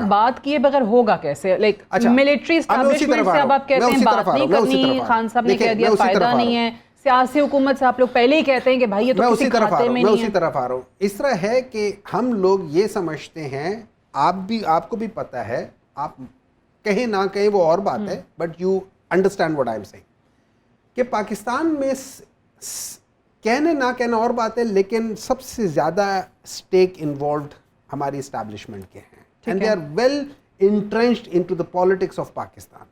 بات کیے بغیر ہوگا کیسے؟ لائک ملٹری اسٹیبلشمنٹ سے اب آپ کہتے ہیں بات نہیں کرنی، خان صاحب نے کہہ دیا فائدہ نہیں ہے، سیاسی حکومت سے آپ لوگ پہلے ہی کہتے ہیں کہ بھائی یہ تو کسی کھاتے میں نہیں ہے. میں اسی طرف آ رہا ہوں. اس طرح ہے کہ ہم لوگ یہ سمجھتے ہیں، آپ کو بھی پتہ ہے، آپ کہیں نہ کہیں وہ اور بات ہے، but you understand what I'm saying, کہ پاکستان میں کہنے نہ کہنا اور بات ہے، لیکن سب سے زیادہ اسٹیک انوالوڈ ہماری اسٹیبلشمنٹ کے ہیں، and they are well entrenched into the politics of Pakistan.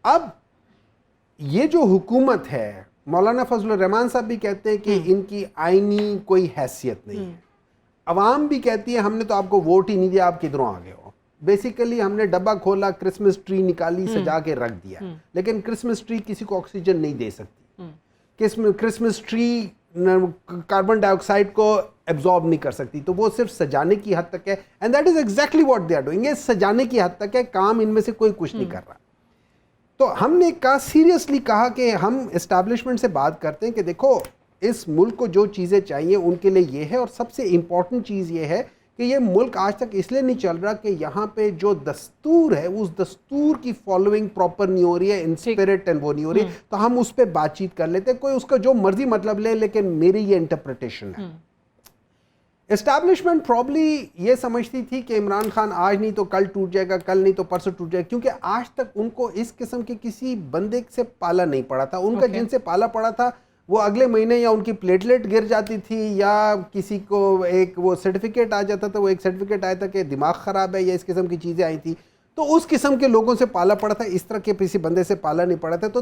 اب یہ جو حکومت ہے، مولانا فضل الرحمان صاحب بھی کہتے ہیں کہ ان کی آئینی کوئی حیثیت نہیں ہے، عوام بھی کہتی ہے ہم نے تو آپ کو ووٹ ہی نہیں دیا، آپ کدھروں آ گئے ہو. بیسیکلی ہم نے ڈبہ کھولا، کرسمس ٹری نکالی، سجا کے رکھ دیا، لیکن کرسمس ٹری کسی کو آکسیجن نہیں دے سکتی، کرسمس ٹری کاربن ڈائی آکسائڈ کو ایبزارب نہیں کر سکتی، تو وہ صرف سجانے کی حد تک ہے. And that is exactly what they are doing, یہ سجانے کی حد تک ہے، کام ان میں سے کوئی کچھ نہیں کر رہا. تو ہم نے سیریسلی کہا کہ ہم اسٹیبلشمنٹ سے بات کرتے ہیں کہ دیکھو اس ملک کو جو چیزیں چاہیے ان کے لیے یہ ہے، اور سب سے امپورٹنٹ چیز یہ ہے کہ یہ ملک آج تک اس لیے نہیں چل رہا کہ یہاں پہ جو دستور ہے اس دستور کی فالوئنگ پراپر نہیں ہو رہی ہے، ان اسپرٹ اینڈ وہ نہیں ہو رہی. تو ہم اس پہ بات چیت کر لیتے ہیں، کوئی اس کا جو مرضی مطلب لے، لیکن میری یہ انٹرپریٹیشن ہے. اسٹیبلشمنٹ پرابلی یہ سمجھتی تھی کہ عمران خان آج نہیں تو کل ٹوٹ جائے گا، کل نہیں تو پرسوں ٹوٹ جائے گا، کیونکہ آج تک ان کو اس قسم کے کسی بندے سے پالا نہیں پڑا تھا. ان کا جن سے پالا پڑا تھا وہ اگلے مہینے یا ان کی پلیٹلیٹ گر جاتی تھی، یا کسی کو ایک وہ سرٹیفکیٹ آ جاتا تھا، وہ ایک سرٹیفکیٹ آیا تھا کہ دماغ خراب ہے، یا اس قسم کی چیزیں آئی تھی. تو اس قسم کے لوگوں سے پالا پڑا تھا، اس طرح کے کسی بندے سے پالا نہیں پڑا تھا. تو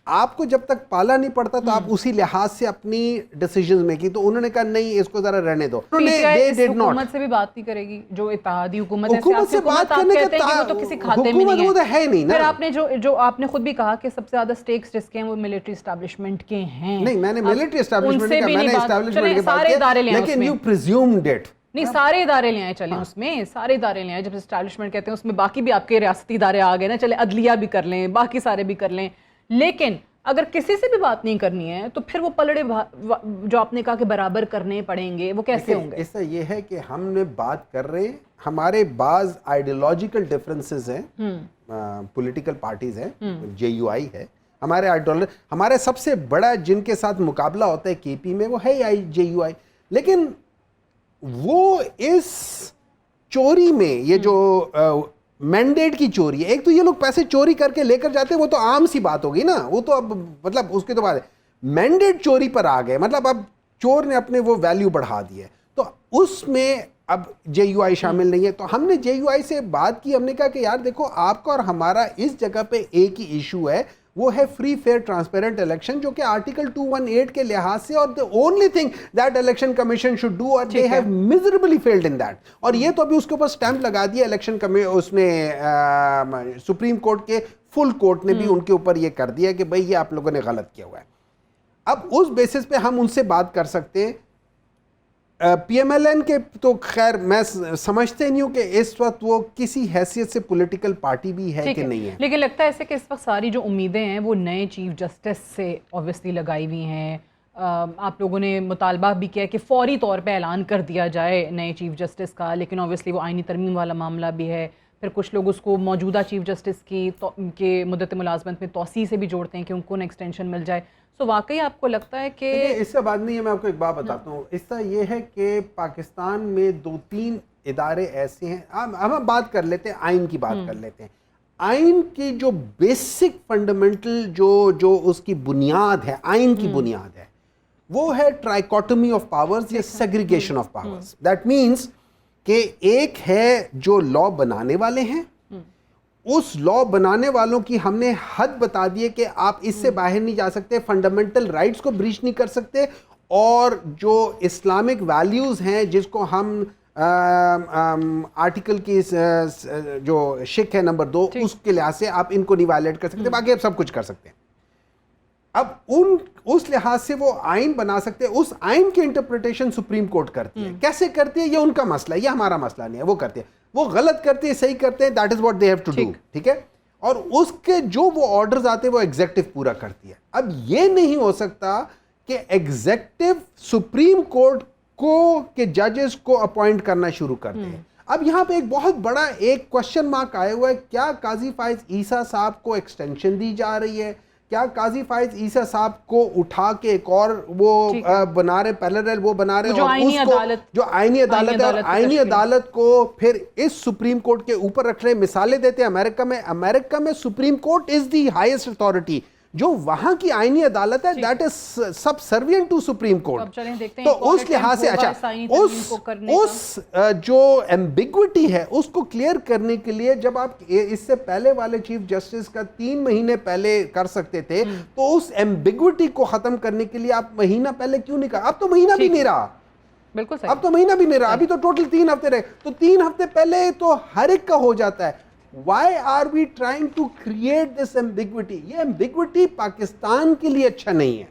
آپ کو جب تک پالا نہیں پڑتا تو آپ اسی لحاظ سے اپنی ڈیسیژنز میں کی. تو انہوں نے کہا نہیں، اس کو ذرا رہنے دو. حکومت سے بھی بات نہیں کرے گی، جو اتحادی حکومت ہے، سیاسی حکومت آپ کہتے ہیں کہ وہ تو کسی کھاتے میں نہیں ہے. پھر آپ نے جو آپ نے خود بھی کہا کہ سب سے زیادہ سٹیکس جس کے ہیں وہ ملٹری اسٹیبلشمنٹ کے ہیں. نہیں، میں نے ملٹری اسٹیبلشمنٹ کا، میں نے اسٹیبلشمنٹ کے بات کیا، لیکن یو پریزیومڈ اٹ. نہیں، سارے ادارے لے آئے، چلیں اس میں سارے ادارے لے آئے. جب اسٹیبلشمنٹ کہتے ہیں اس میں باقی بھی آپ کے ریاستی ادارے آ گئے نا، چلے عدلیہ بھی کر لیں، باقی سارے بھی کر لیں. لیکن اگر کسی سے بھی بات نہیں کرنی ہے تو پھر وہ پلڑے جو آپ نے کہا کہ برابر کرنے پڑیں گے، وہ کیسے ہوں گے؟ ایسا یہ ہے کہ ہم نے بات کر رہے ہیں، ہمارے بعض آئیڈیولوجیکل ڈفرینسز ہیں، پولیٹیکل پارٹیز ہیں، جے یو آئی ہے ہمارے سب سے بڑا جن کے ساتھ مقابلہ ہوتا ہے کے پی میں وہ ہے جے یو آئی. لیکن وہ اس چوری میں، یہ جو مینڈیٹ کی چوری ہے، ایک تو یہ لوگ پیسے چوری کر کے لے کر جاتے ہیں، وہ تو عام سی بات ہوگی نا، وہ تو اب مطلب اس کے تو بعد مینڈیٹ چوری پر آ گئے، مطلب اب چور نے اپنے وہ ویلیو بڑھا دیے. تو اس میں اب جے یو آئی شامل نہیں ہے. تو ہم نے جے یو آئی سے بات کی، ہم نے کہا کہ یار دیکھو آپ کا اور ہمارا اس جگہ پہ ایک ہی ایشو ہے، وہ ہے فری فیئر ٹرانسپیرنٹ الیکشن، جو کہ آرٹیکل 218 کے لحاظ سے، اور the only thing that election commission should do, اور they have miserably failed in that. اور یہ تو ابھی اس کے اوپر سٹیمپ لگا دیا الیکشن اس نے، سپریم کورٹ کے فل کورٹ نے بھی ان کے اوپر یہ کر دیا کہ بھئی یہ آپ لوگوں نے غلط کیا ہوا ہے. اب اس بیسس پہ ہم ان سے بات کر سکتے ہیں. پی ایم ایل این کے تو خیر میں سمجھتے نہیں ہوں کہ اس وقت وہ کسی حیثیت سے پولیٹیکل پارٹی بھی ہے کہ نہیں ہے. لیکن لگتا ہے ایسے کہ اس وقت ساری جو امیدیں ہیں وہ نئے چیف جسٹس سے اوبویسلی لگائی ہوئی ہیں. آپ لوگوں نے مطالبہ بھی کیا کہ فوری طور پہ اعلان کر دیا جائے نئے چیف جسٹس کا، لیکن اوبویسلی وہ آئینی ترمیم والا معاملہ بھی ہے. پھر کچھ لوگ اس کو موجودہ چیف جسٹس کی مدت ملازمت میں توسیع سے بھی جوڑتے ہیں کہ ان کو ایکسٹینشن مل جائے. سو واقعی آپ کو لگتا ہے کہ اس سے بات نہیں ہے؟ میں آپ کو ایک بات بتاتا ہوں. اس کا یہ ہے کہ پاکستان میں 2-3 ادارے ایسے ہیں، ہم بات کر لیتے ہیں، آئین کی بات کر لیتے ہیں. آئین کی جو بیسک فنڈامنٹل جو اس کی بنیاد ہے، آئین کی بنیاد ہے، وہ ہے ٹرائیکوٹمی آف پاورز یا segregation of powers. That means کہ ایک ہے جو لا بنانے والے ہیں، اس لا بنانے والوں کی ہم نے حد بتا دی ہے کہ آپ اس سے باہر نہیں جا سکتے، فنڈامنٹل رائٹس کو بریچ نہیں کر سکتے، اور جو اسلامک ویلیوز ہیں جس کو ہم آرٹیکل کی جو شک ہے نمبر 2 اس کے لحاظ سے آپ ان کو نہیں وائلیٹ کر سکتے، باقی آپ سب کچھ کر سکتے ہیں. اب اس لحاظ سے وہ آئین بنا سکتے ہیں. اس آئین کی انٹرپریٹیشن سپریم کورٹ کرتی ہے. کیسے کرتی ہے یہ ان کا مسئلہ ہے، یہ ہمارا مسئلہ نہیں ہے. وہ کرتے ہیں، وہ غلط کرتے ہیں، صحیح کرتے ہیں، that is what they have to do. ٹھیک ہے. اور اس کے جو وہ آرڈرز آتے ہیں وہ ایگزیکٹو پورا کرتی ہے. اب یہ نہیں ہو سکتا کہ ایگزیکٹو سپریم کورٹ کو کے ججز کو اپوائنٹ کرنا شروع کر دیں. اب یہاں پہ ایک بہت بڑا ایک کوشچن مارک آیا ہوا ہے, کیا قاضی فائز عیسیٰ صاحب کو ایکسٹینشن دی جا رہی ہے, کیا قاضی فائز عیسیٰ صاحب کو اٹھا کے ایک اور وہ بنا رہے پیرلل وہ بنا رہے, اور اس کو جو آئینی عدالت ہے, اور آئینی عدالت کو پھر اس سپریم کورٹ کے اوپر رکھ رہے ہیں. مثالیں دیتے ہیں امریکہ میں supreme court is the highest authority, جو وہاں کی آئینی عدالت ہے that is subservient to supreme court. تو اس لحاظ سے اچھا اس جو ایمبیگوٹی ہے اس کو کلیئر کرنے کے لیے جب آپ اس سے پہلے والے چیف جسٹس کا 3 مہینے پہلے کر سکتے تھے, تو اس ایمبیگوٹی کو ختم کرنے کے لیے آپ مہینہ پہلے کیوں نہیں کہا؟ اب تو مہینہ بھی نہیں رہا, بالکل صحیح, اب تو مہینہ بھی نہیں رہا, ابھی تو ٹوٹل 3 ہفتے رہے, تو 3 ہفتے پہلے تو ہر ایک کا ہو جاتا ہے. Why are we trying to create this ambiguity? یہ ambiguity پاکستان کے لیے اچھا نہیں ہے.